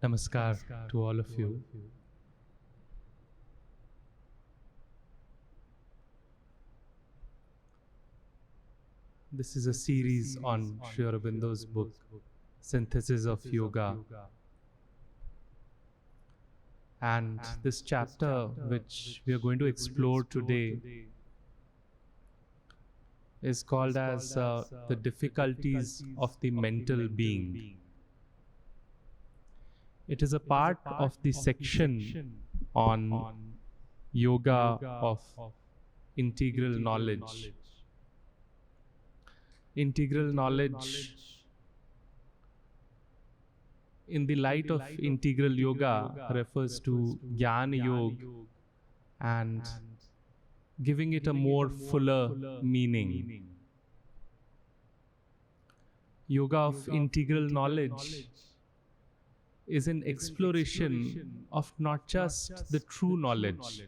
Namaskar to all of you. This is a series on Sri Aurobindo's book, Synthesis of Yoga. And this chapter, which we are going to explore today, is called as the difficulties of the mental being. It is a part of the section on yoga of integral knowledge. Integral knowledge, in the light of integral yoga, refers to Jnana Yoga and giving it a more fuller meaning. Yoga of integral knowledge is an exploration of not just the true knowledge,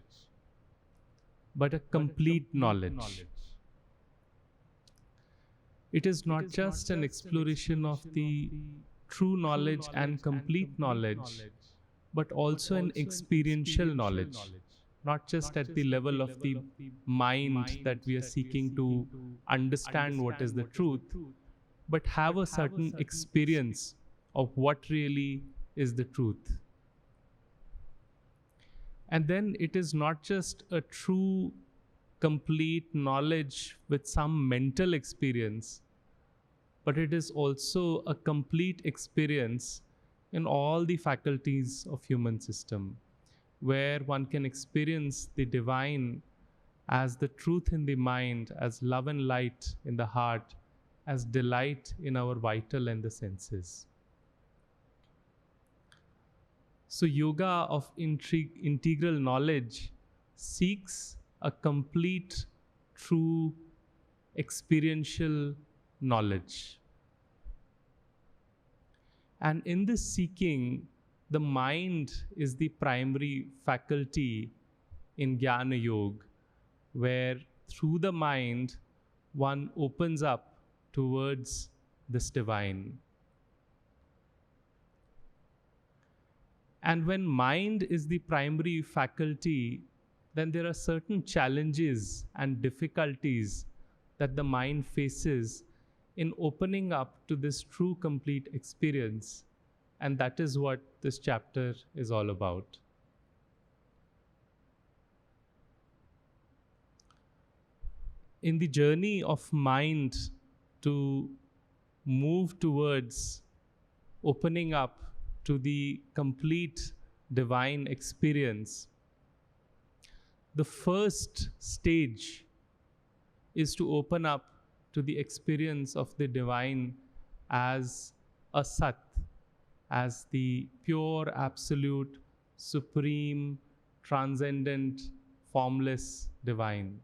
but a complete knowledge. It is not just an exploration of the true knowledge and complete knowledge, but also an experiential knowledge, not just at the level of the mind that we are seeking to understand what is the truth, but have a certain experience of what really is the truth. And then it is not just a true complete knowledge with some mental experience, but it is also a complete experience in all the faculties of human system, where one can experience the divine as the truth in the mind, as love and light in the heart, as delight in our vital and the senses. So yoga of integral knowledge seeks a complete, true, experiential knowledge. And in this seeking, the mind is the primary faculty in Jnana Yoga, where through the mind, one opens up towards this divine. And when mind is the primary faculty, then there are certain challenges and difficulties that the mind faces in opening up to this true complete experience. And that is what this chapter is all about. In the journey of mind to move towards opening up to the complete divine experience, the first stage is to open up to the experience of the divine as a Sat, as the pure, absolute, supreme, transcendent, formless divine,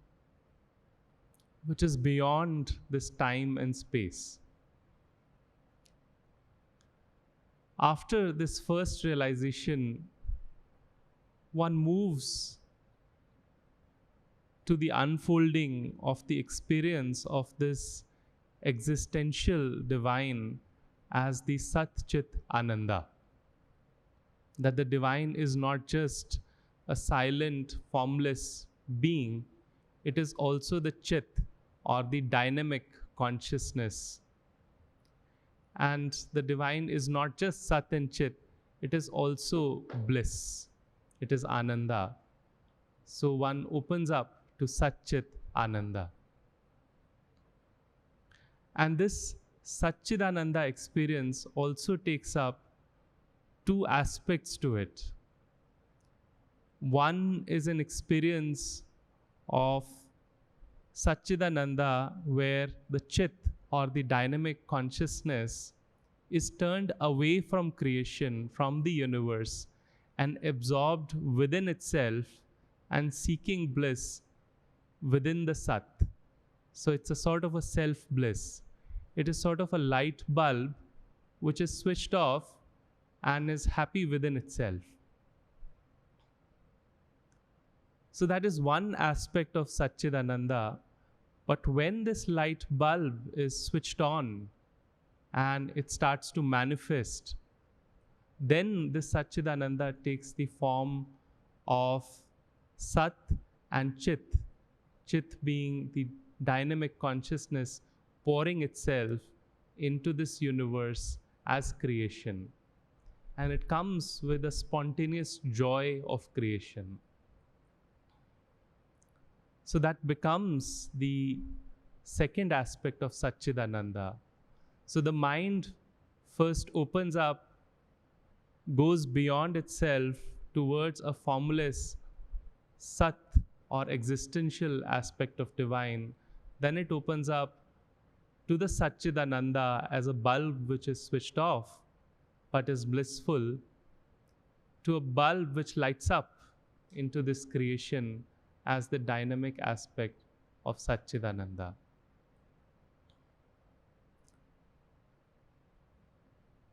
which is beyond this time and space. After this first realization, one moves to the unfolding of the experience of this existential divine as the Sat Chit Ananda. That the divine is not just a silent, formless being, it is also the Chit, or the dynamic consciousness. And the divine is not just Sat and Chit, it is also bliss. It is Ananda. So one opens up to Sat Chit Ananda. And this Satchidananda experience also takes up two aspects to it. One is an experience of Satchidananda where the Chit, or the dynamic consciousness, is turned away from creation, from the universe, and absorbed within itself and seeking bliss within the Sat. So it's a sort of a self-bliss. It is sort of a light bulb which is switched off and is happy within itself. So that is one aspect of Satchidananda. But when this light bulb is switched on and it starts to manifest, then this Satchidananda takes the form of Sat and Chit. Chit being the dynamic consciousness pouring itself into this universe as creation. And it comes with a spontaneous joy of creation. So that becomes the second aspect of Satchidananda. So the mind first opens up, goes beyond itself towards a formless Sat or existential aspect of divine. Then it opens up to the Satchidananda as a bulb which is switched off but is blissful, to a bulb which lights up into this creation as the dynamic aspect of Satchidananda.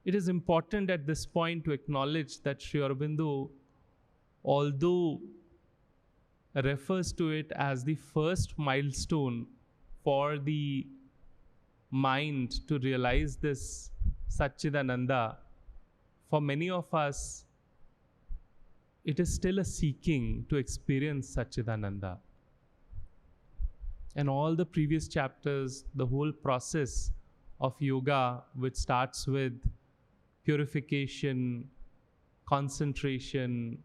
It is important at this point to acknowledge that Sri Aurobindo, although refers to it as the first milestone for the mind to realize this Satchidananda, for many of us, it is still a seeking to experience Satchidananda. And all the previous chapters, the whole process of yoga, which starts with purification, concentration,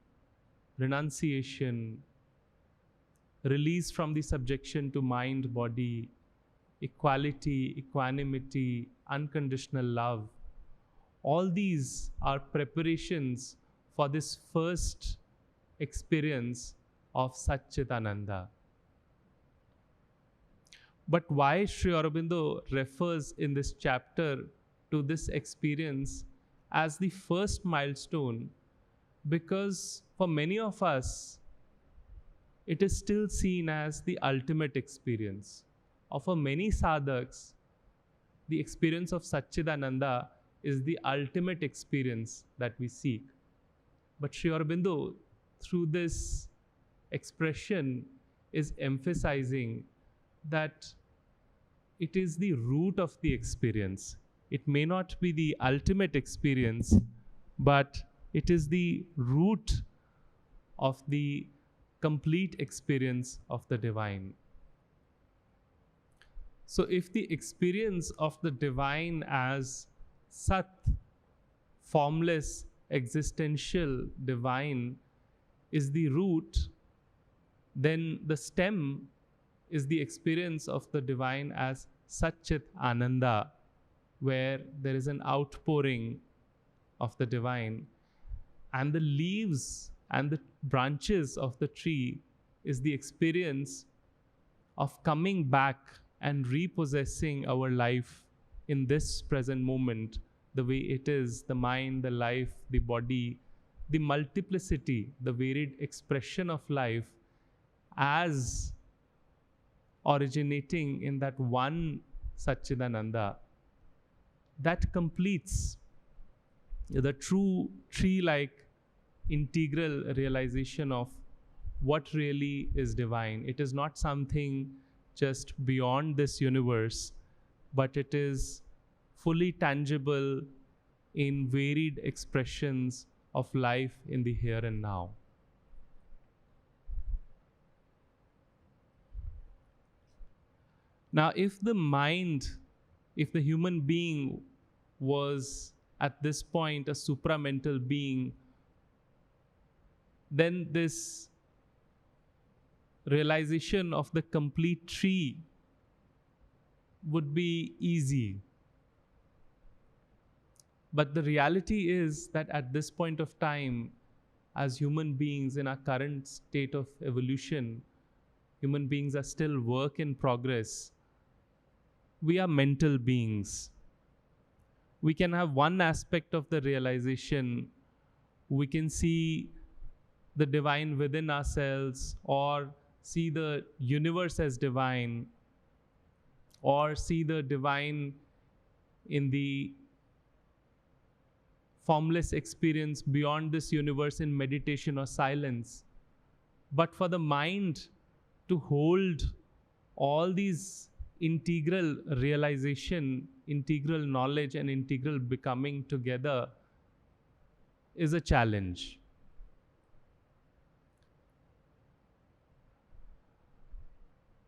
renunciation, release from the subjection to mind, body, equality, equanimity, unconditional love. All these are preparations for this first experience of Satchitananda. But why Sri Aurobindo refers in this chapter to this experience as the first milestone? Because for many of us, it is still seen as the ultimate experience. Or for many sadhaks, the experience of Satchidananda is the ultimate experience that we seek. But Sri Aurobindo, through this expression, is emphasizing that it is the root of the experience. It may not be the ultimate experience, but it is the root of the complete experience of the divine. So if the experience of the divine as Sat, formless, existential, divine, is the root, then the stem is the experience of the divine as Satchit Ananda, where there is an outpouring of the divine. And the leaves and the branches of the tree is the experience of coming back and repossessing our life in this present moment, the way it is, the mind, the life, the body, the multiplicity, the varied expression of life as originating in that one Satchidananda, that completes the true tree-like integral realization of what really is divine. It is not something just beyond this universe, but it is fully tangible in varied expressions of life in the here and now. Now, if the mind, if the human being was at this point a supramental being, then this realization of the complete tree would be easy. But the reality is that at this point of time, as human beings in our current state of evolution, human beings are still work in progress. We are mental beings. We can have one aspect of the realization. We can see the divine within ourselves, or see the universe as divine, or see the divine in the formless experience beyond this universe in meditation or silence. But for the mind to hold all these integral realization, integral knowledge, and integral becoming together, is a challenge.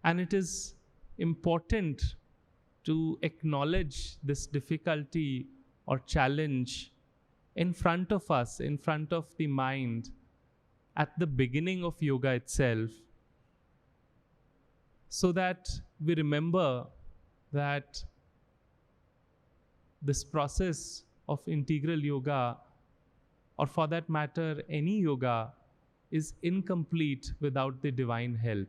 And it is important to acknowledge this difficulty or challenge in front of us, in front of the mind, at the beginning of yoga itself, so that we remember that this process of integral yoga, or for that matter, any yoga, is incomplete without the divine help.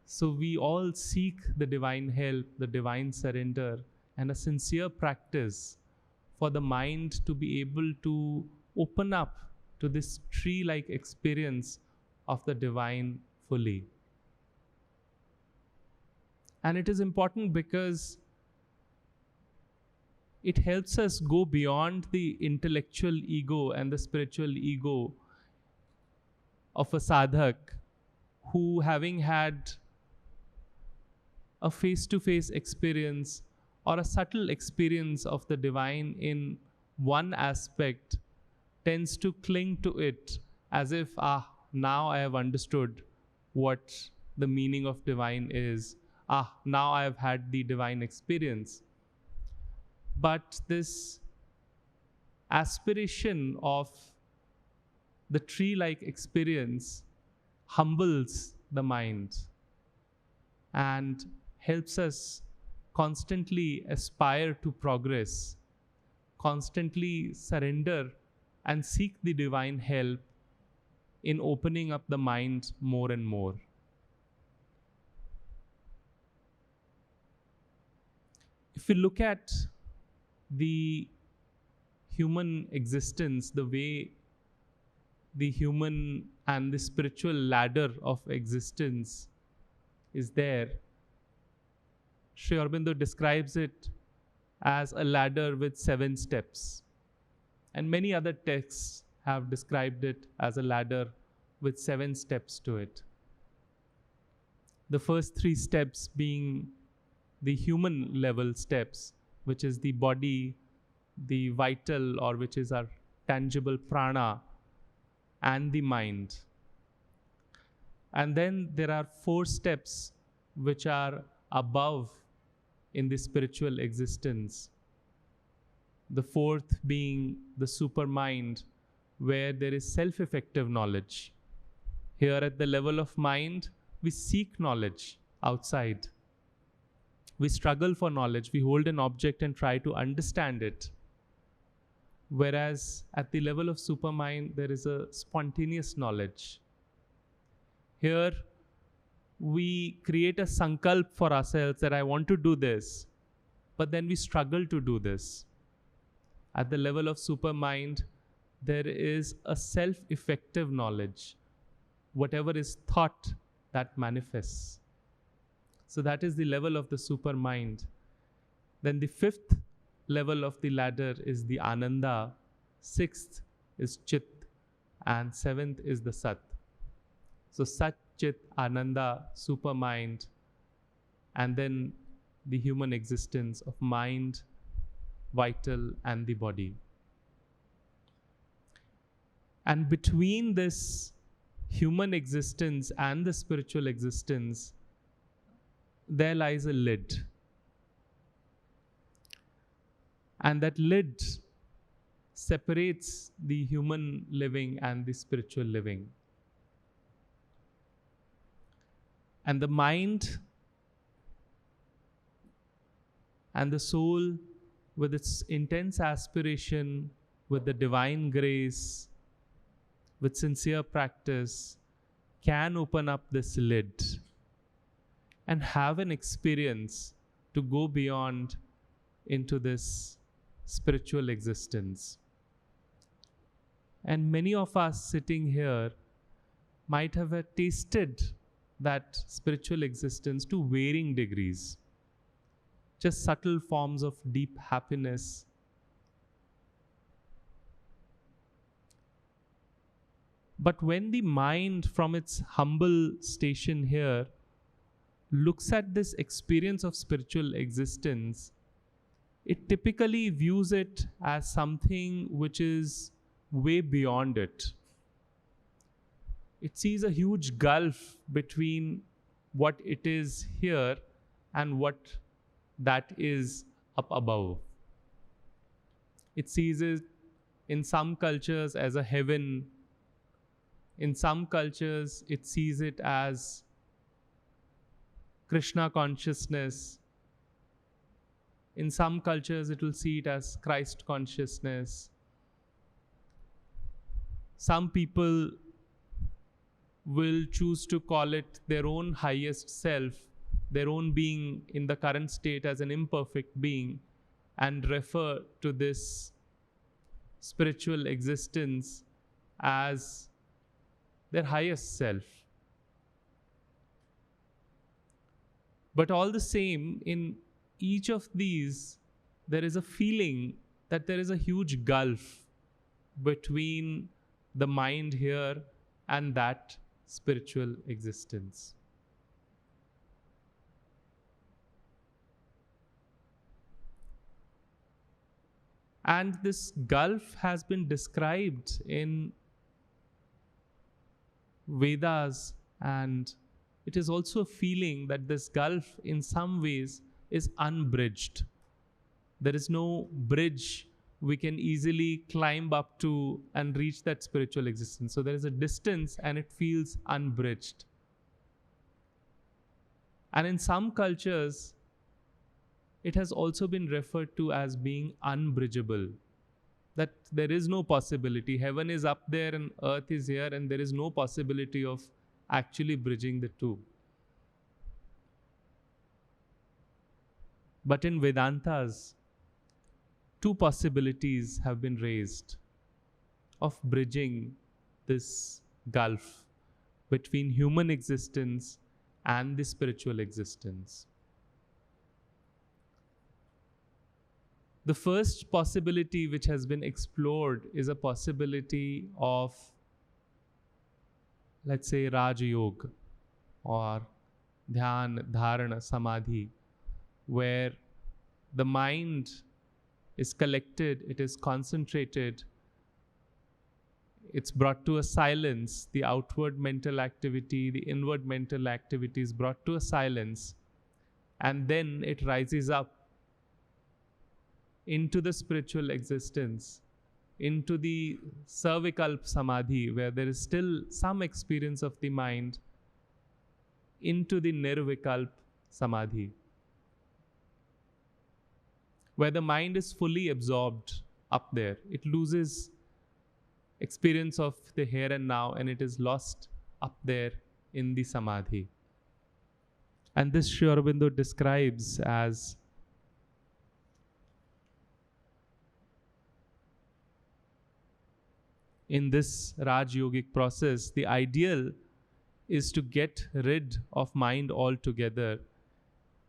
So we all seek the divine help, the divine surrender, and a sincere practice for the mind to be able to open up to this tree-like experience of the divine fully. And it is important because it helps us go beyond the intellectual ego and the spiritual ego of a sadhak who, having had a face-to-face experience or a subtle experience of the divine in one aspect, tends to cling to it as if, now I have understood what the meaning of divine is. Now I have had the divine experience. But this aspiration of the tree-like experience humbles the mind and helps us constantly aspire to progress, constantly surrender and seek the divine help in opening up the mind more and more. If we look at the human existence, the way the human and the spiritual ladder of existence is there, Sri Aurobindo describes it as a ladder with 7 steps. And many other texts have described it as a ladder with 7 steps to it. The first 3 steps being the human level steps, which is the body, the vital, or which is our tangible prana, and the mind. And then there are 4 steps which are above in the spiritual existence. The 4th being the supermind, where there is self-effective knowledge. Here at the level of mind, we seek knowledge outside. We struggle for knowledge. We hold an object and try to understand it. Whereas at the level of supermind, there is a spontaneous knowledge. Here, we create a sankalp for ourselves that I want to do this, but then we struggle to do this. At the level of supermind, there is a self-effective knowledge. Whatever is thought, that manifests. So that is the level of the supermind. Then the 5th level of the ladder is the Ananda, 6th is Chit, and 7th is the Sat. So Sat, Chit, Ananda, supermind, and then the human existence of mind, vital, and the body. And between this human existence and the spiritual existence, there lies a lid. And that lid separates the human living and the spiritual living. And the mind and the soul, with its intense aspiration, with the divine grace, with sincere practice, can open up this lid and have an experience to go beyond into this spiritual existence. And many of us sitting here might have tasted that spiritual existence to varying degrees, just subtle forms of deep happiness. But when the mind, from its humble station here, looks at this experience of spiritual existence, it typically views it as something which is way beyond it. It sees a huge gulf between what it is here and what that is up above. It sees it in some cultures as a heaven. In some cultures, it sees it as Krishna consciousness. In some cultures, it will see it as Christ consciousness. Some people will choose to call it their own highest self, their own being in the current state as an imperfect being, and refer to this spiritual existence as their highest self. But all the same, in each of these, there is a feeling that there is a huge gulf between the mind here and that spiritual existence. And this gulf has been described in Vedas, and it is also a feeling that this gulf in some ways is unbridged. There is no bridge we can easily climb up to and reach that spiritual existence. So there is a distance and it feels unbridged. And in some cultures, it has also been referred to as being unbridgeable. That there is no possibility. Heaven is up there and earth is here, and there is no possibility of actually bridging the two. But in Vedantas, two possibilities have been raised of bridging this gulf between human existence and the spiritual existence. The first possibility which has been explored is a possibility of, let's say, Raj Yoga or Dhyan, Dharana, Samadhi, where the mind is collected, it is concentrated, it's brought to a silence. The outward mental activity, the inward mental activity is brought to a silence, and then it rises up into the spiritual existence, into the Savikalp Samadhi, where there is still some experience of the mind, into the Nirvikalp Samadhi, where the mind is fully absorbed up there. It loses experience of the here and now, and it is lost up there in the Samadhi. And this Sri Aurobindo describes as in this Raj Yogic process, the ideal is to get rid of mind altogether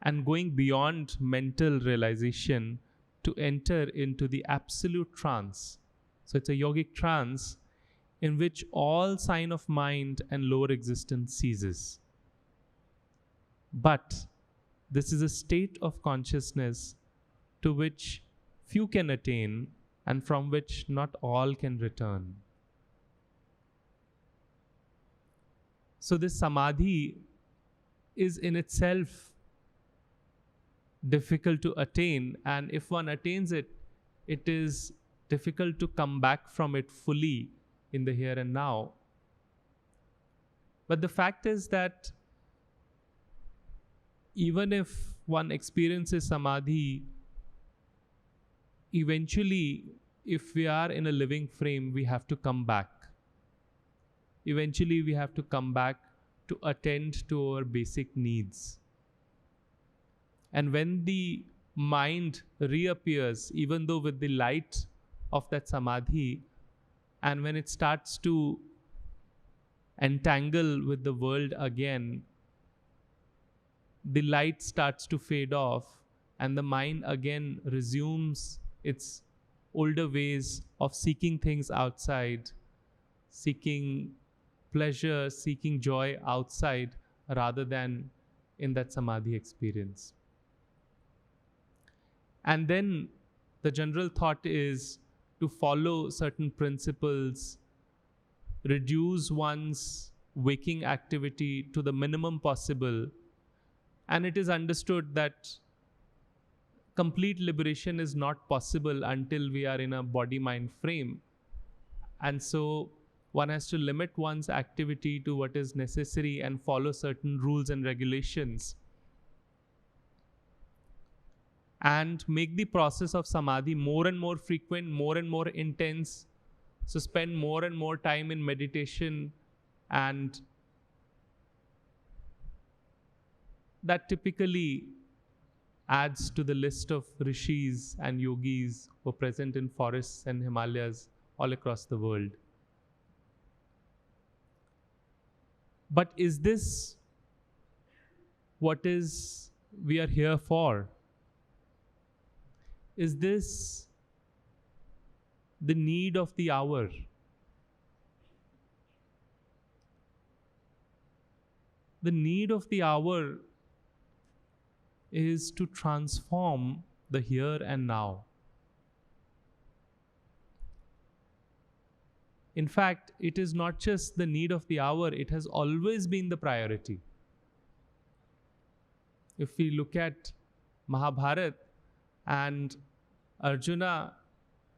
and going beyond mental realization to enter into the absolute trance. So it's a yogic trance in which all sign of mind and lower existence ceases. But this is a state of consciousness to which few can attain and from which not all can return. So this samadhi is in itself difficult to attain, and if one attains it, it is difficult to come back from it fully in the here and now. But the fact is that even if one experiences samadhi, eventually, if we are in a living frame, we have to come back. Eventually, we have to come back to attend to our basic needs. And when the mind reappears, even though with the light of that samadhi, and when it starts to entangle with the world again, the light starts to fade off, and the mind again resumes its older ways of seeking things outside, seeking pleasure, seeking joy outside rather than in that samadhi experience. And then the general thought is to follow certain principles, reduce one's waking activity to the minimum possible. And it is understood that complete liberation is not possible until we are in a body mind frame. And so one has to limit one's activity to what is necessary and follow certain rules and regulations, and make the process of samadhi more and more frequent, more and more intense. So spend more and more time in meditation, and that typically adds to the list of rishis and yogis who are present in forests and Himalayas all across the world. But is this what is we are here for? Is this the need of the hour? The need of the hour is to transform the here and now. In fact, it is not just the need of the hour, it has always been the priority. If we look at Mahabharata, and Arjuna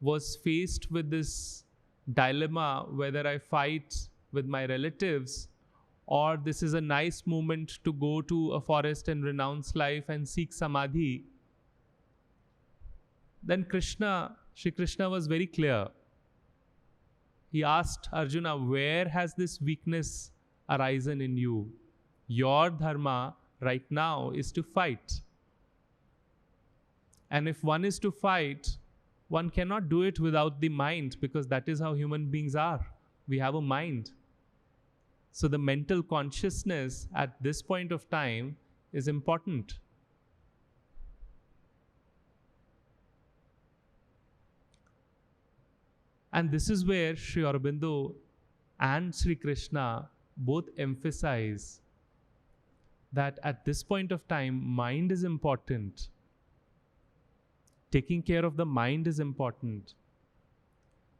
was faced with this dilemma whether I fight with my relatives, or this is a nice moment to go to a forest and renounce life and seek samadhi, then Sri Krishna was very clear. He asked Arjuna, where has this weakness arisen in you? Your dharma right now is to fight. And if one is to fight, one cannot do it without the mind, because that is how human beings are. We have a mind. So the mental consciousness at this point of time is important. And this is where Sri Aurobindo and Sri Krishna both emphasize that at this point of time, mind is important. Taking care of the mind is important.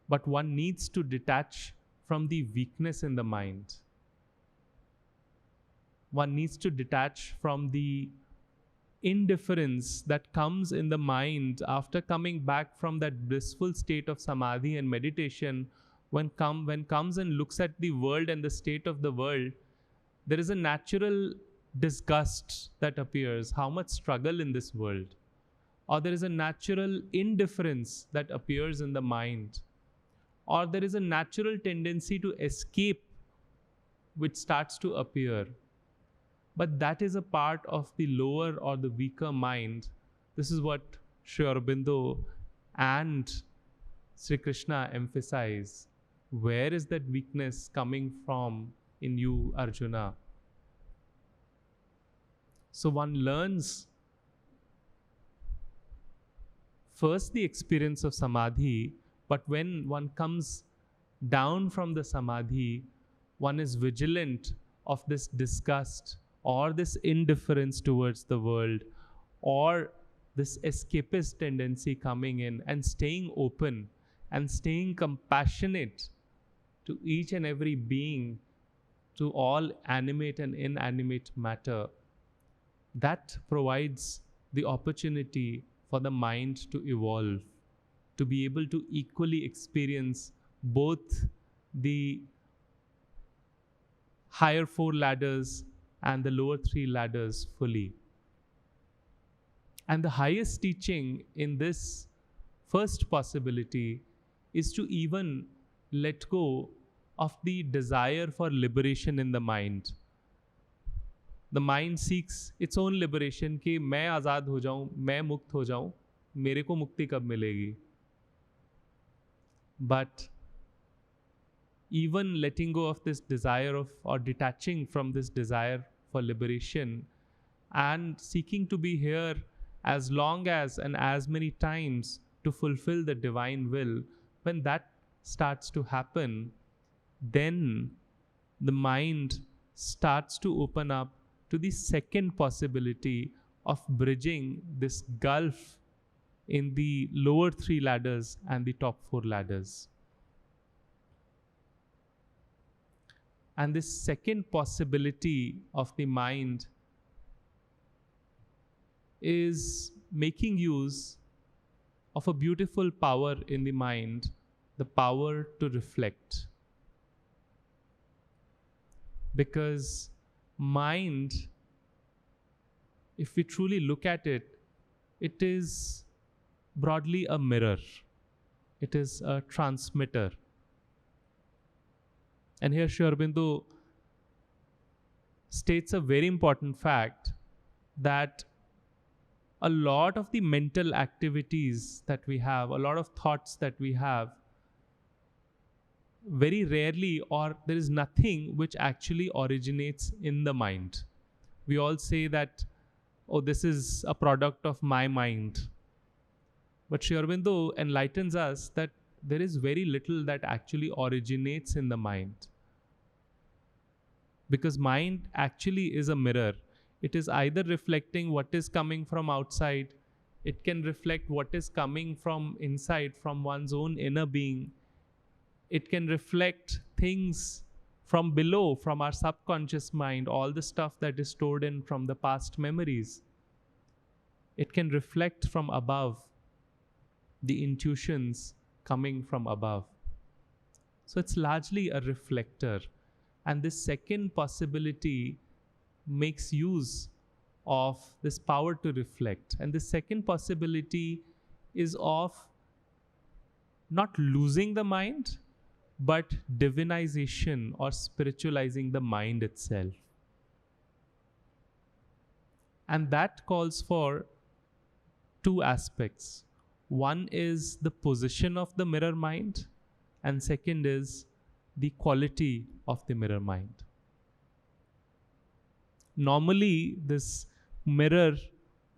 But one needs to detach from the weakness in the mind. One needs to detach from the indifference that comes in the mind after coming back from that blissful state of samadhi and meditation. When comes and looks at the world and the state of the world, there is a natural disgust that appears. How much struggle in this world? Or there is a natural indifference that appears in the mind. Or there is a natural tendency to escape which starts to appear. But that is a part of the lower or the weaker mind. This is what Sri Aurobindo and Sri Krishna emphasize. Where is that weakness coming from in you, Arjuna? So one learns first the experience of samadhi, but when one comes down from the samadhi, one is vigilant of this disgust or this indifference towards the world, or this escapist tendency coming in, and staying open and staying compassionate to each and every being, to all animate and inanimate matter. That provides the opportunity for the mind to evolve, to be able to equally experience both the higher 4 ladders and the lower 3 ladders fully. And the highest teaching in this first possibility is to even let go of the desire for liberation in the mind. The mind seeks its own liberation कि मैं आज़ाद हो जाऊं, मैं मुक्त हो जाऊं, मेरे को मुक्ति कब मिलेगी? But even letting go of this desire of, or detaching from this desire for liberation and seeking to be here as long as and as many times to fulfill the divine will, when that starts to happen, then the mind starts to open up to the second possibility of bridging this gulf in the lower 3 ladders and the top 4 ladders. And this second possibility of the mind is making use of a beautiful power in the mind, the power to reflect. Because mind, if we truly look at it, it is broadly a mirror. It is a transmitter. And here Sri Aurobindo states a very important fact that a lot of the mental activities that we have, a lot of thoughts that we have, very rarely, or there is nothing which actually originates in the mind. We all say that, oh, this is a product of my mind. But Sri Aurobindo enlightens us that there is very little that actually originates in the mind. Because mind actually is a mirror. It is either reflecting what is coming from outside, it can reflect what is coming from inside, from one's own inner being. It can reflect things from below, from our subconscious mind, all the stuff that is stored in from the past memories. It can reflect from above, the intuitions coming from above. So it's largely a reflector. And this second possibility makes use of this power to reflect. And the second possibility is of not losing the mind, but divinization or spiritualizing the mind itself. And that calls for two aspects. One is the position of the mirror mind, and second is the quality of the mirror mind. Normally, this mirror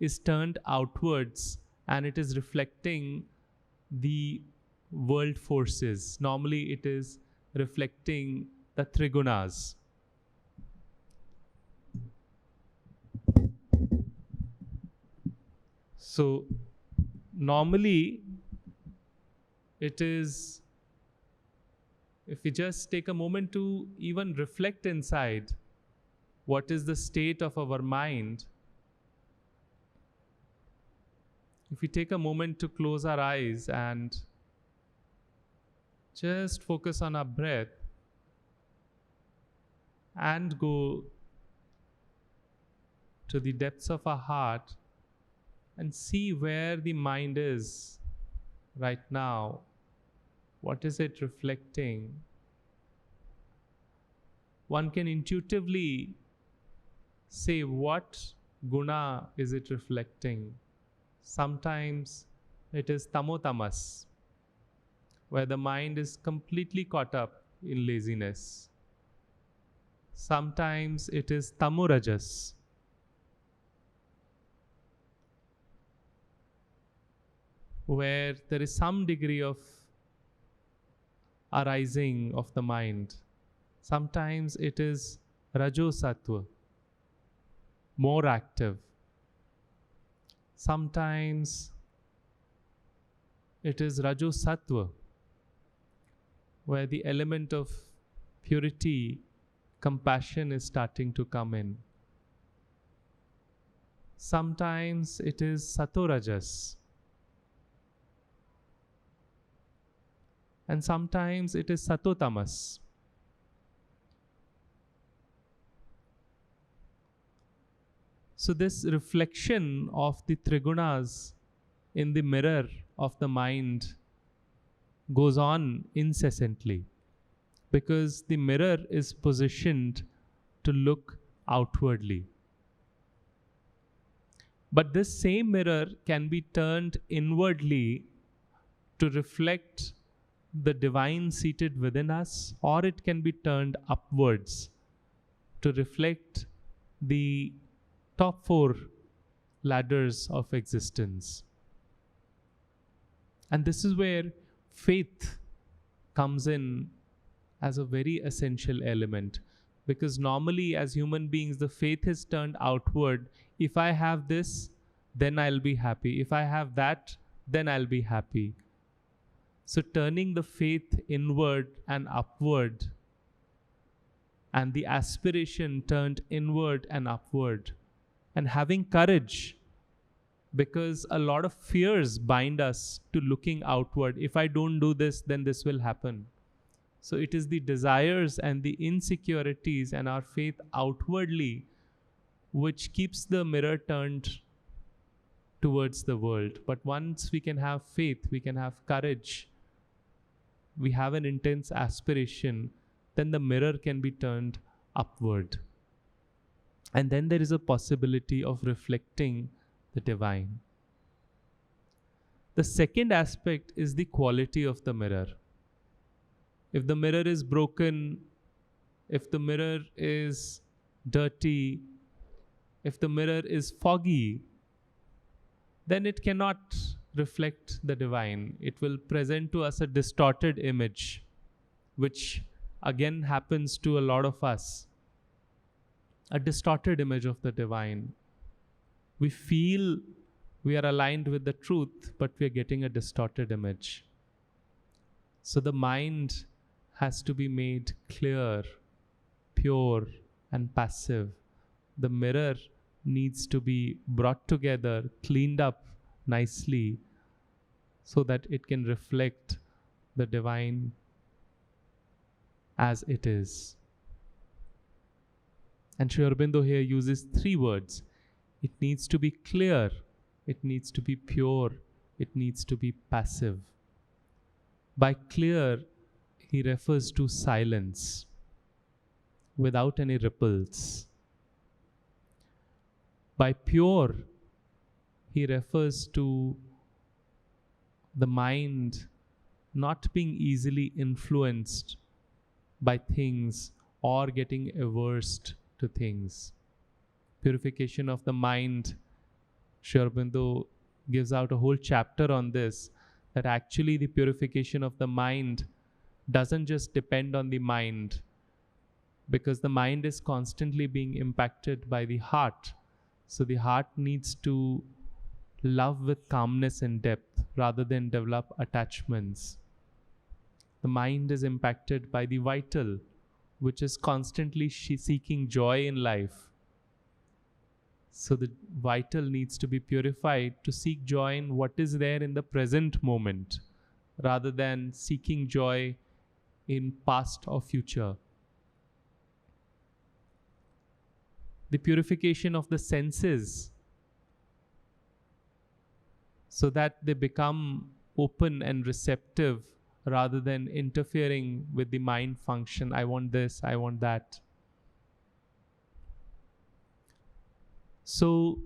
is turned outwards and it is reflecting the world forces. Normally, it is reflecting the trigunas. So, normally, it is, if we just take a moment to even reflect inside, what is the state of our mind? If we take a moment to close our eyes and just focus on our breath and go to the depths of our heart and see where the mind is right now. What is it reflecting? One can intuitively say what guna is it reflecting. Sometimes it is tamotamas, where the mind is completely caught up in laziness. Sometimes it is tamurajas, where there is some degree of arising of the mind. Sometimes it is rajosattva, more active. Sometimes it is rajosattva, where the element of purity, compassion is starting to come in. Sometimes it is satorajas, and sometimes it is satotamas. So this reflection of the trigunas in the mirror of the mind goes on incessantly, because the mirror is positioned to look outwardly. But this same mirror can be turned inwardly to reflect the divine seated within us, or it can be turned upwards to reflect the top 4 ladders of existence. And this is where faith comes in as a very essential element, because normally as human beings the faith is turned outward. If I have this, then I'll be happy. If I have that, then I'll be happy. So turning the faith inward and upward, and the aspiration turned inward and upward, and having courage, because a lot of fears bind us to looking outward. If I don't do this, then this will happen. So it is the desires and the insecurities and our faith outwardly which keeps the mirror turned towards the world. But once we can have faith, we can have courage, we have an intense aspiration, then the mirror can be turned upward. And then there is a possibility of reflecting the divine. The second aspect is the quality of the mirror. If the mirror is broken, if the mirror is dirty, if the mirror is foggy, then it cannot reflect the divine. It will present to us a distorted image, which again happens to a lot of us. A distorted image of the divine. We feel we are aligned with the truth, but we are getting a distorted image. So the mind has to be made clear, pure, and passive. The mirror needs to be brought together, cleaned up nicely, so that it can reflect the divine as it is. And Sri Aurobindo here uses 3 words. It needs to be clear, it needs to be pure, it needs to be passive. By clear, he refers to silence, without any ripples. By pure, he refers to the mind not being easily influenced by things or getting averse to things. Purification of the mind, Sri Aurobindo gives out a whole chapter on this, that actually the purification of the mind doesn't just depend on the mind, because the mind is constantly being impacted by the heart. So the heart needs to love with calmness and depth rather than develop attachments. The mind is impacted by the vital, which is constantly seeking joy in life. So the vital needs to be purified to seek joy in what is there in the present moment, rather than seeking joy in past or future. The purification of the senses, so that they become open and receptive rather than interfering with the mind function. I want this, I want that. So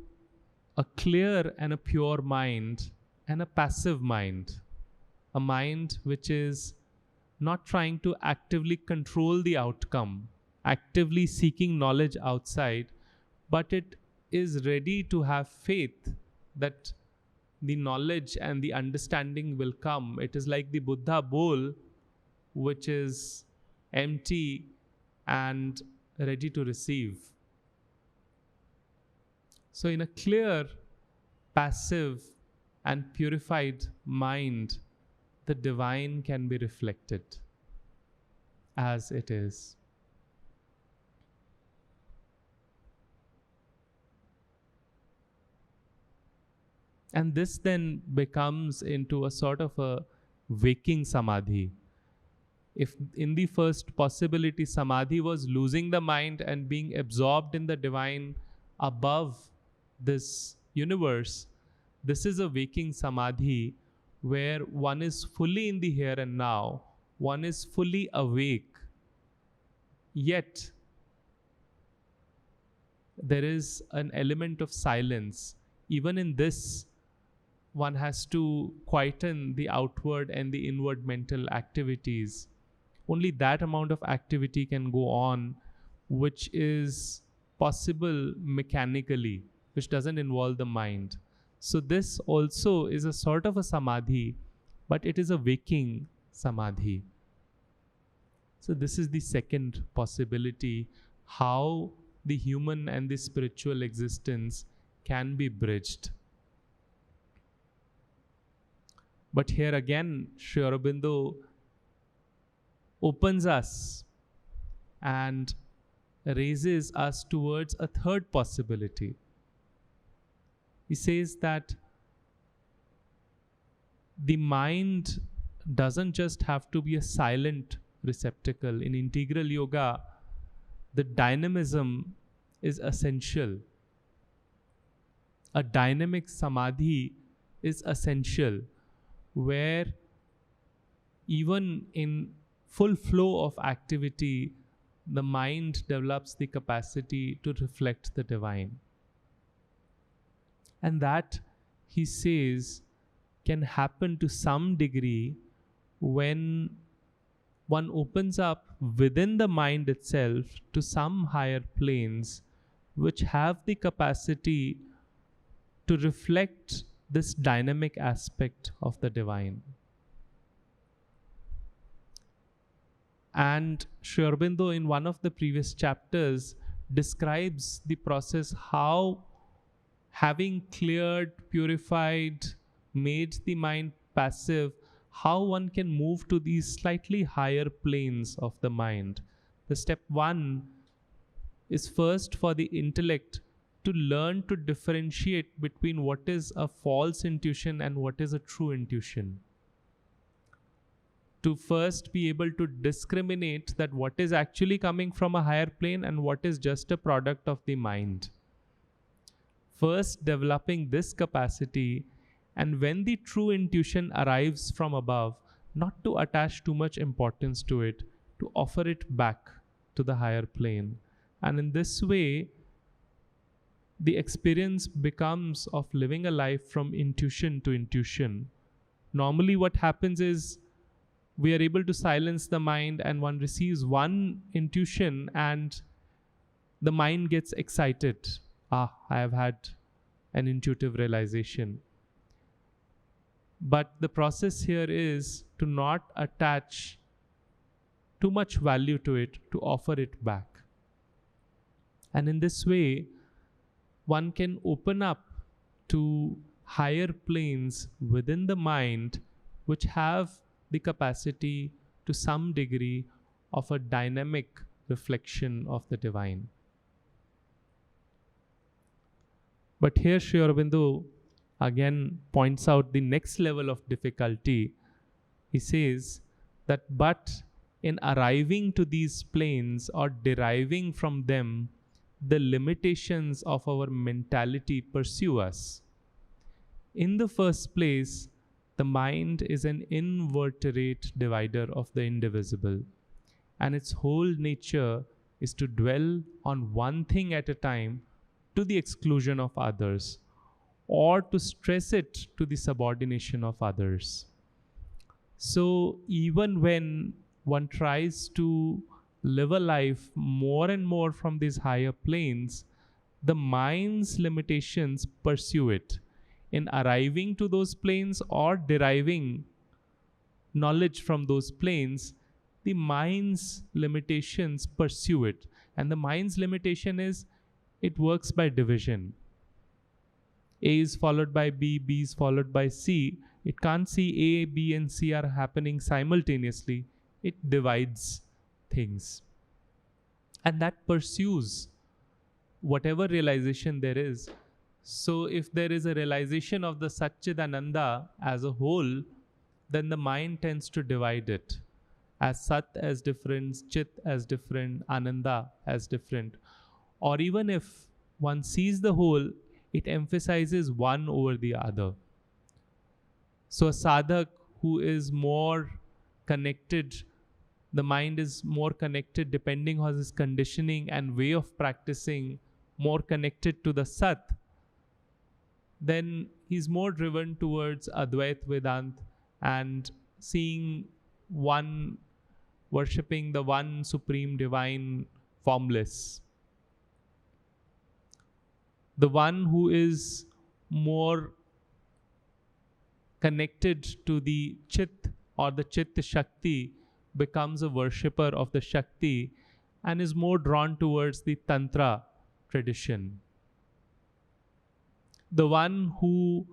a clear and a pure mind and a passive mind, a mind which is not trying to actively control the outcome, actively seeking knowledge outside, but it is ready to have faith that the knowledge and the understanding will come. It is like the Buddha bowl, which is empty and ready to receive. So in a clear, passive, and purified mind, the divine can be reflected as it is. And this then becomes into a sort of a waking samadhi. If in the first possibility samadhi was losing the mind and being absorbed in the divine above this universe, this is a waking samadhi where one is fully in the here and now, one is fully awake, yet there is an element of silence. Even in this, one has to quieten the outward and the inward mental activities. Only that amount of activity can go on, which is possible mechanically, which doesn't involve the mind. So this also is a sort of a samadhi, but it is a waking samadhi. So this is the second possibility, how the human and the spiritual existence can be bridged. But here again, Sri Aurobindo opens us and raises us towards a third possibility. He says that the mind doesn't just have to be a silent receptacle. In integral yoga, the dynamism is essential. A dynamic samadhi is essential, where even in full flow of activity, the mind develops the capacity to reflect the divine. And that, he says, can happen to some degree when one opens up within the mind itself to some higher planes which have the capacity to reflect this dynamic aspect of the divine. And Sri Aurobindo, in one of the previous chapters, describes the process how, having cleared, purified, made the mind passive, how one can move to these slightly higher planes of the mind. The step one is first for the intellect to learn to differentiate between what is a false intuition and what is a true intuition. To first be able to discriminate that what is actually coming from a higher plane and what is just a product of the mind. First developing this capacity, and when the true intuition arrives from above, not to attach too much importance to it, to offer it back to the higher plane. And in this way, the experience becomes of living a life from intuition to intuition. Normally what happens is, we are able to silence the mind and one receives one intuition and the mind gets excited. I have had an intuitive realization. But the process here is to not attach too much value to it, to offer it back. And in this way, one can open up to higher planes within the mind which have the capacity to some degree of a dynamic reflection of the divine. But here Sri Aurobindo again points out the next level of difficulty. He says that but in arriving to these planes or deriving from them, the limitations of our mentality pursue us. In the first place, the mind is an invertebrate divider of the indivisible, and its whole nature is to dwell on one thing at a time to the exclusion of others, or to stress it to the subordination of others. So even when one tries to live a life more and more from these higher planes, the mind's limitations pursue it in arriving to those planes or deriving knowledge from those planes. The mind's limitations pursue it, and the mind's limitation is it works by division. A is followed by B, B is followed by C. It can't see A, B and C are happening simultaneously. It divides things, and that pursues whatever realization there is. So if there is a realization of the Satchidananda as a whole, then the mind tends to divide it as Sat as different, Chit as different, Ananda as different. Or even if one sees the whole, it emphasizes one over the other. So a sadhak who is more connected, the mind is more connected depending on his conditioning and way of practicing, more connected to the Sat, then he's more driven towards Advait Vedant and seeing one, worshipping the one supreme divine formless. The one who is more connected to the Chit or the Chit Shakti becomes a worshipper of the Shakti and is more drawn towards the Tantra tradition. The one who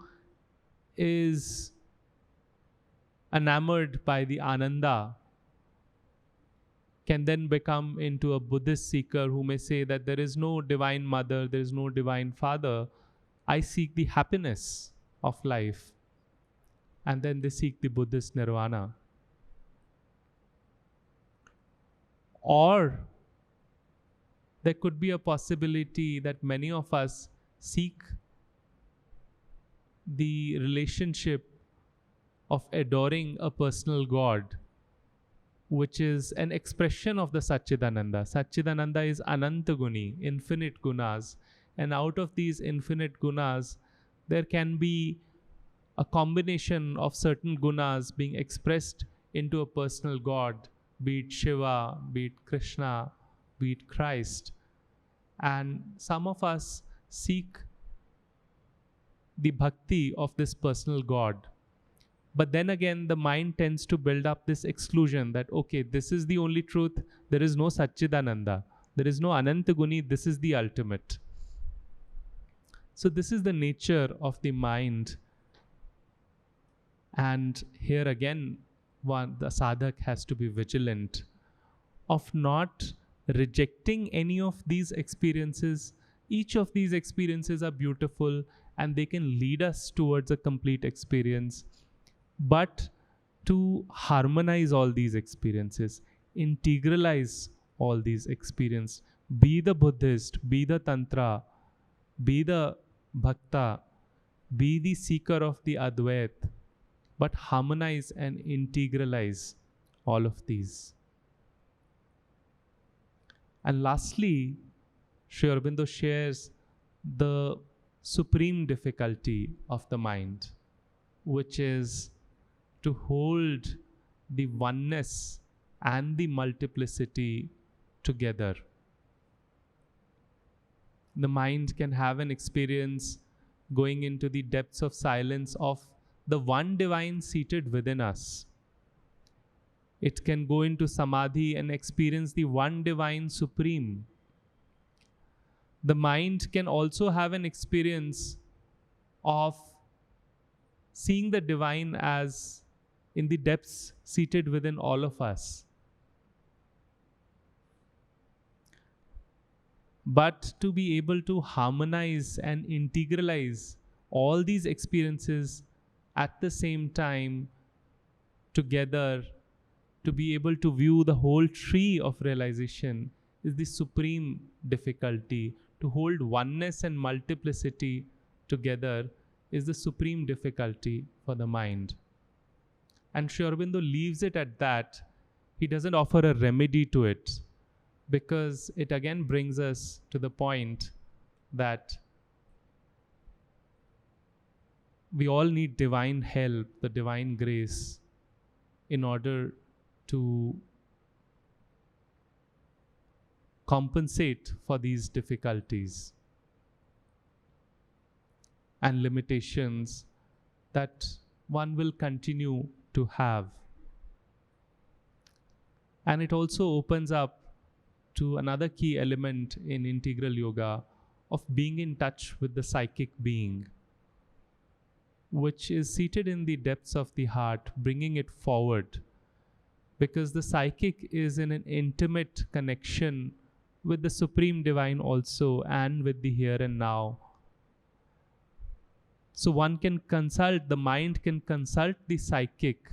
is enamored by the Ananda can then become into a Buddhist seeker who may say that there is no divine mother, there is no divine father. I seek the happiness of life. And then they seek the Buddhist nirvana. Or there could be a possibility that many of us seek the relationship of adoring a personal God, which is an expression of the Satchidananda. Satchidananda is Anantaguni, infinite gunas. And out of these infinite gunas, there can be a combination of certain gunas being expressed into a personal God, be it Shiva, be it Krishna, be it Christ. And some of us seek the bhakti of this personal God. But then again, the mind tends to build up this exclusion that, okay, this is the only truth. There is no Satchidananda. There is no Anantaguni. This is the ultimate. So this is the nature of the mind. And here again, the sadhak has to be vigilant of not rejecting any of these experiences. Each of these experiences are beautiful and they can lead us towards a complete experience. But to harmonize all these experiences, integralize all these experiences, be the Buddhist, be the Tantra, be the Bhakta, be the seeker of the Advait, but harmonize and integralize all of these. And lastly, Sri Aurobindo shares the supreme difficulty of the mind, which is to hold the oneness and the multiplicity together. The mind can have an experience going into the depths of silence of the one divine seated within us. It can go into samadhi and experience the one divine supreme. The mind can also have an experience of seeing the divine as in the depths seated within all of us. But to be able to harmonize and integralize all these experiences at the same time together, to be able to view the whole tree of realization is the supreme difficulty. To hold oneness and multiplicity together is the supreme difficulty for the mind. And Sri Aurobindo leaves it at that. He doesn't offer a remedy to it, because it again brings us to the point that we all need divine help, the divine grace, in order to compensate for these difficulties and limitations that one will continue to have. And it also opens up to another key element in integral yoga of being in touch with the psychic being, which is seated in the depths of the heart, bringing it forward. Because the psychic is in an intimate connection with the Supreme Divine also, and with the here and now. So one can consult, the mind can consult the psychic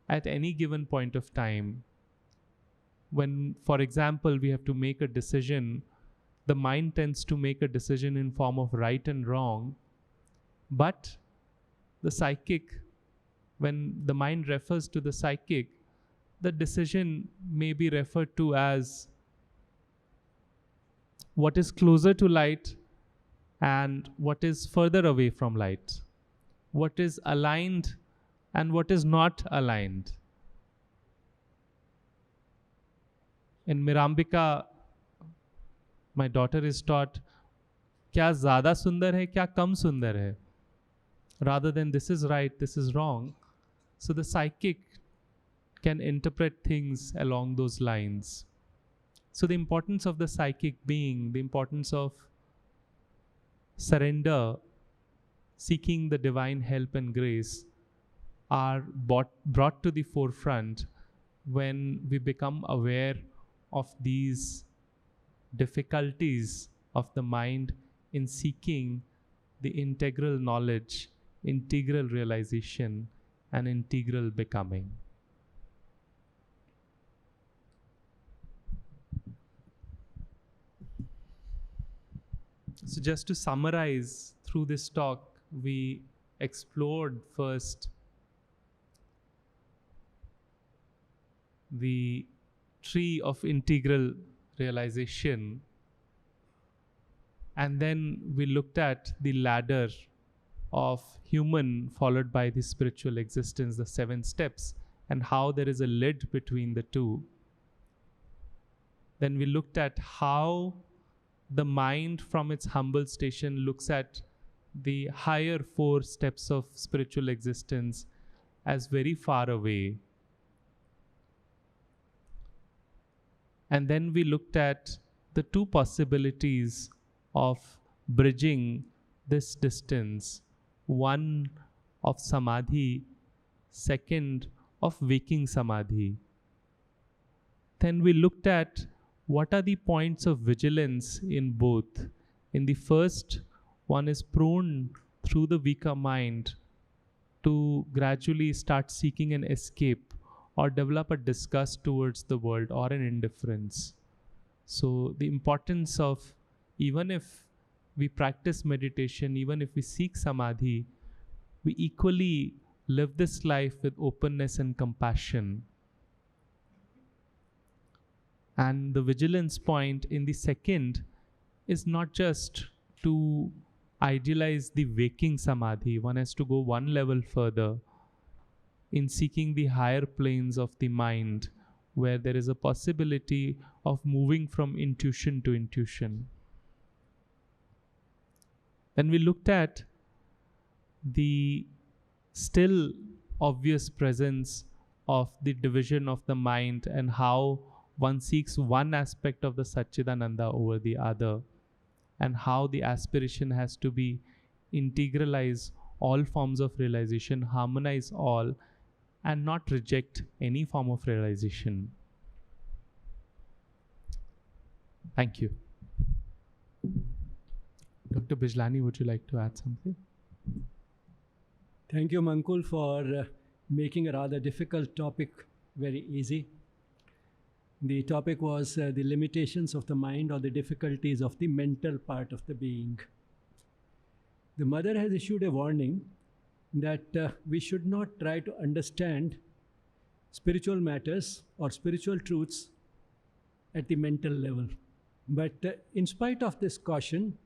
at any given point of time. When, for example, we have to make a decision, the mind tends to make a decision in form of right and wrong. But the psychic, when the mind refers to the psychic, the decision may be referred to as what is closer to light and what is further away from light, what is aligned and what is not aligned. In Mirambika, my daughter is taught, kya zyada sundar hai, kya kam sundar hai, rather than this is right, this is wrong. So the psychic can interpret things along those lines. So the importance of the psychic being, the importance of surrender, seeking the divine help and grace, are brought to the forefront when we become aware of these difficulties of the mind in seeking the integral knowledge, integral realization, and integral becoming. So, just to summarize, through this talk, we explored first the tree of integral realization, and then we looked at the ladder of human followed by the spiritual existence, the 7 steps, and how there is a lid between the two. Then we looked at how the mind from its humble station looks at the higher 4 steps of spiritual existence as very far away. And then we looked at the 2 possibilities of bridging this distance, one of samadhi, second of waking samadhi. Then we looked at what are the points of vigilance in both. In the first, one is prone through the weaker mind to gradually start seeking an escape or develop a disgust towards the world or an indifference. So the importance of, even if we practice meditation, even if we seek samadhi, we equally live this life with openness and compassion. And the vigilance point in the second is not just to idealize the waking samadhi. One has to go one level further in seeking the higher planes of the mind, where there is a possibility of moving from intuition to intuition. Then we looked at the still obvious presence of the division of the mind and how one seeks one aspect of the Satchidananda over the other, and how the aspiration has to be integralize all forms of realization, harmonize all, and not reject any form of realization. Thank you. Dr. Bijlani, would you like to add something? Thank you, Mankul, for making a rather difficult topic very easy. The topic was the limitations of the mind or the difficulties of the mental part of the being. The mother has issued a warning that we should not try to understand spiritual matters or spiritual truths at the mental level. But in spite of this caution,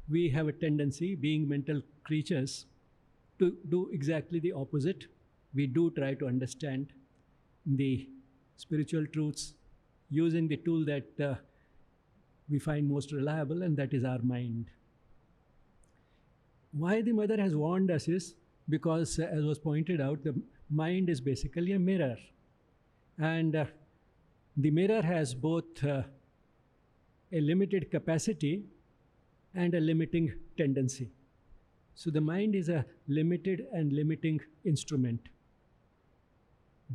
we have a tendency, being mental creatures, to do exactly the opposite. We do try to understand the spiritual truths using the tool that we find most reliable, and that is our mind. Why the mother has warned us is because, as was pointed out, the mind is basically a mirror. And the mirror has both a limited capacity and a limiting tendency. So the mind is a limited and limiting instrument.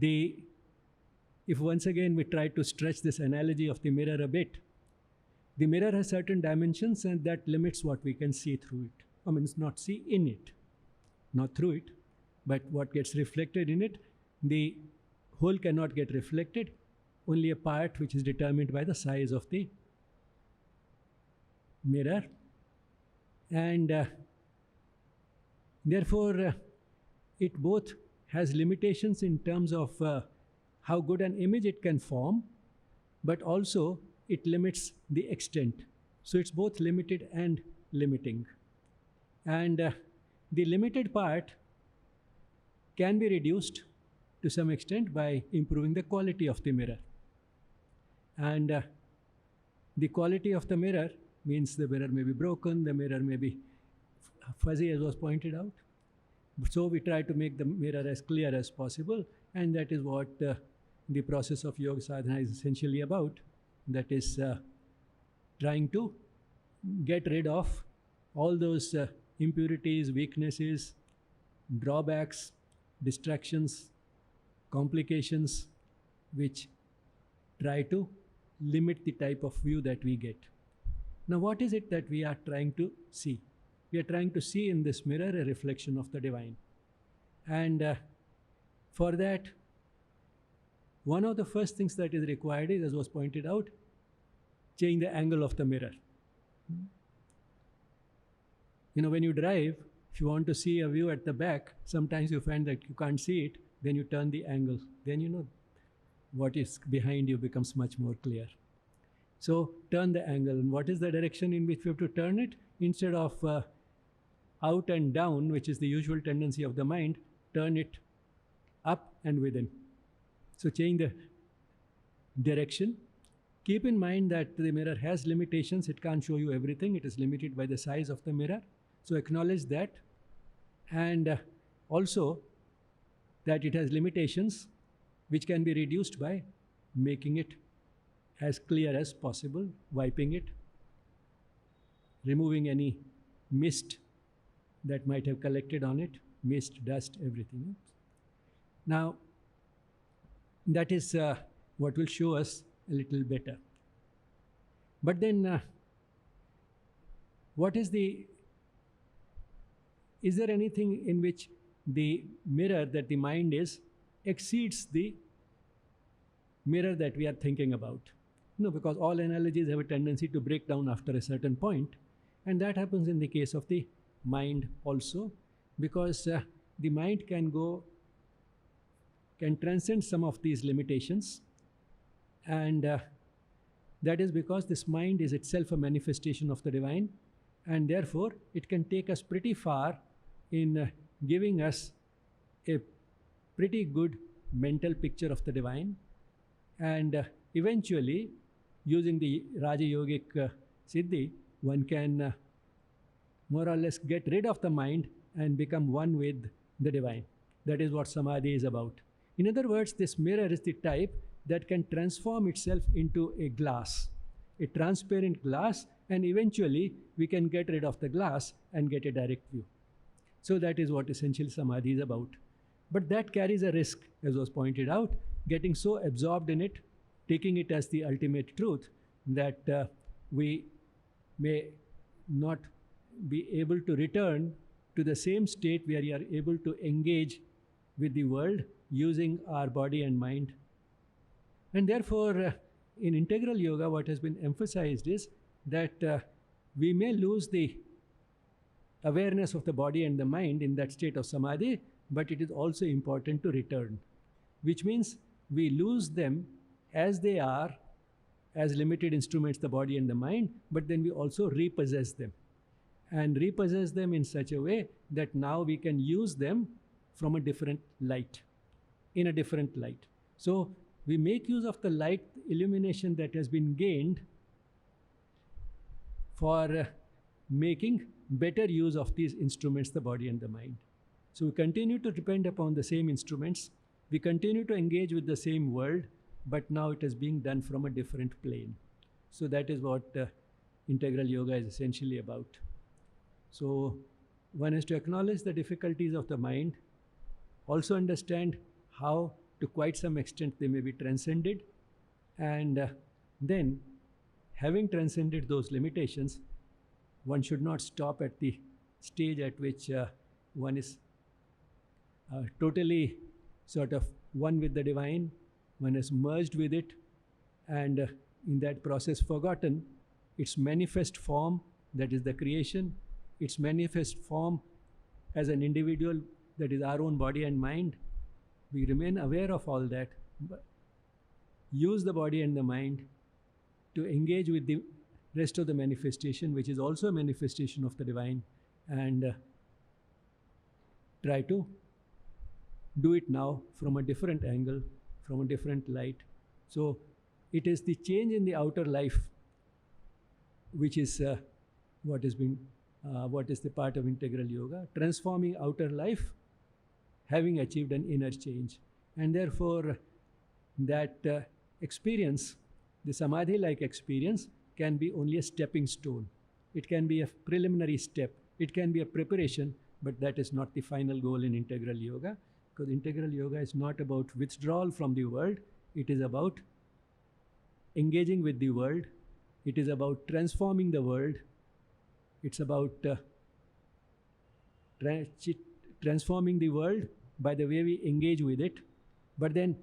If once again we try to stretch this analogy of the mirror a bit, the mirror has certain dimensions and that limits what we can see through it. I mean, it's not see in it, not through it, but what gets reflected in it, the whole cannot get reflected, only a part which is determined by the size of the mirror. And therefore, it both has limitations in terms of how good an image it can form, but also it limits the extent. So it's both limited and limiting. And the limited part can be reduced to some extent by improving the quality of the mirror. And the quality of the mirror means the mirror may be broken, the mirror may be fuzzy, as was pointed out. So we try to make the mirror as clear as possible, and that is what the process of yoga sadhana is essentially about. That is trying to get rid of all those impurities, weaknesses, drawbacks, distractions, complications, which try to limit the type of view that we get. Now, what is it that we are trying to see? We are trying to see in this mirror a reflection of the divine. And for that, one of the first things that is required is, as was pointed out, change the angle of the mirror. You know, when you drive, if you want to see a view at the back, sometimes you find that you can't see it, then you turn the angle. Then you know what is behind you becomes much more clear. So turn the angle. And what is the direction in which we have to turn it? Instead of out and down, which is the usual tendency of the mind, turn it up and within. So change the direction. Keep in mind that the mirror has limitations. It can't show you everything. It is limited by the size of the mirror. So acknowledge that. And also that it has limitations which can be reduced by making it as clear as possible, wiping it, removing any mist that might have collected on it, mist, dust, everything. Now, that is what will show us a little better. But then, is there anything in which the mirror that the mind is exceeds the mirror that we are thinking about? No, because all analogies have a tendency to break down after a certain point, and that happens in the case of the mind also, because the mind can transcend some of these limitations, and that is because this mind is itself a manifestation of the divine, and therefore it can take us pretty far in giving us a pretty good mental picture of the divine, and eventually, using the Raja Yogic Siddhi, one can more or less get rid of the mind and become one with the divine. That is what Samadhi is about. In other words, this mirror is the type that can transform itself into a glass, a transparent glass, and eventually we can get rid of the glass and get a direct view. So that is what essentially Samadhi is about. But that carries a risk, as was pointed out, getting so absorbed in it, taking it as the ultimate truth, that we may not be able to return to the same state where we are able to engage with the world using our body and mind. And therefore, in integral yoga, what has been emphasized is that we may lose the awareness of the body and the mind in that state of samadhi, but it is also important to return, which means we lose them as they are, as limited instruments, the body and the mind, but then we also repossess them, and repossess them in such a way that now we can use them from a different light, in a different light. So we make use of the light illumination that has been gained for making better use of these instruments, the body and the mind. So we continue to depend upon the same instruments, we continue to engage with the same world, but now it is being done from a different plane. So that is what integral yoga is essentially about. So one has to acknowledge the difficulties of the mind, also understand how to quite some extent they may be transcended, and then having transcended those limitations, one should not stop at the stage at which one is totally sort of one with the divine, one has merged with it, and in that process forgotten its manifest form, that is the creation, its manifest form as an individual, that is our own body and mind. We remain aware of all that, but use the body and the mind to engage with the rest of the manifestation, which is also a manifestation of the divine, and try to do it now from a different angle, from a different light. So it is the change in the outer life which is what is the part of integral yoga, transforming outer life, having achieved an inner change. And therefore that experience, the samadhi-like experience, can be only a stepping stone. It can be a preliminary step. It can be a preparation but that is not the final goal in integral yoga, because integral yoga is not about withdrawal from the world, it is about engaging with the world, it is about transforming the world, it's about transforming the world by the way we engage with it. But then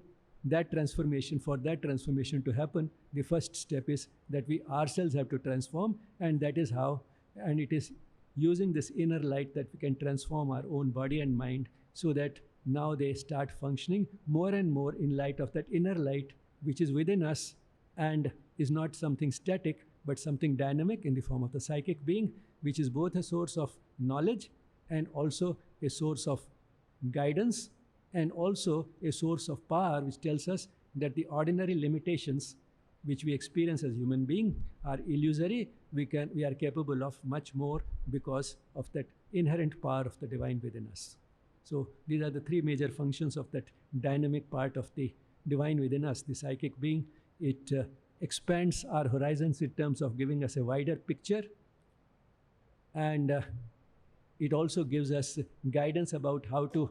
for that transformation to happen, the first step is that we ourselves have to transform, and that is how, and it is using this inner light that we can transform our own body and mind, so that now they start functioning more and more in light of that inner light which is within us and is not something static but something dynamic in the form of the psychic being, which is both a source of knowledge and also a source of guidance and also a source of power, which tells us that the ordinary limitations which we experience as human beings are illusory. We are capable of much more because of that inherent power of the divine within us. So these are the three major functions of that dynamic part of the divine within us, the psychic being. It expands our horizons in terms of giving us a wider picture, and it also gives us guidance about how to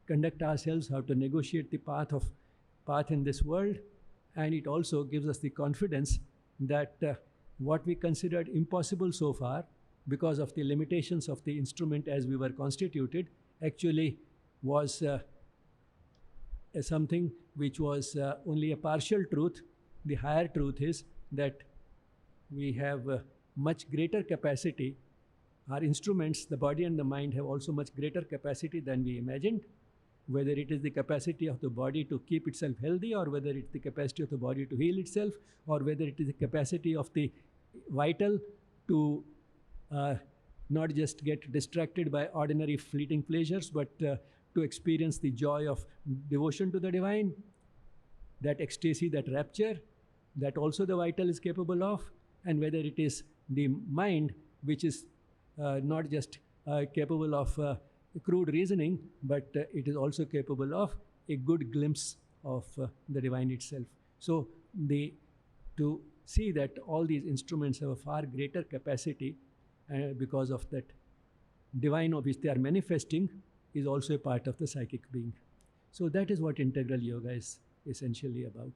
conduct ourselves, how to negotiate the path in this world, and it also gives us the confidence that what we considered impossible so far because of the limitations of the instrument as we were constituted actually was something which was only a partial truth. The higher truth is that we have much greater capacity. Our instruments, the body and the mind, have also much greater capacity than we imagined, whether it is the capacity of the body to keep itself healthy, or whether it's the capacity of the body to heal itself, or whether it is the capacity of the vital to not just get distracted by ordinary fleeting pleasures, but to experience the joy of devotion to the divine, that ecstasy, that rapture, that also the vital is capable of, and whether it is the mind which is not just capable of crude reasoning, but it is also capable of a good glimpse of the divine itself. So to see that all these instruments have a far greater capacity because of that divine of which they are manifesting is also a part of the psychic being. So that is what integral yoga is essentially about.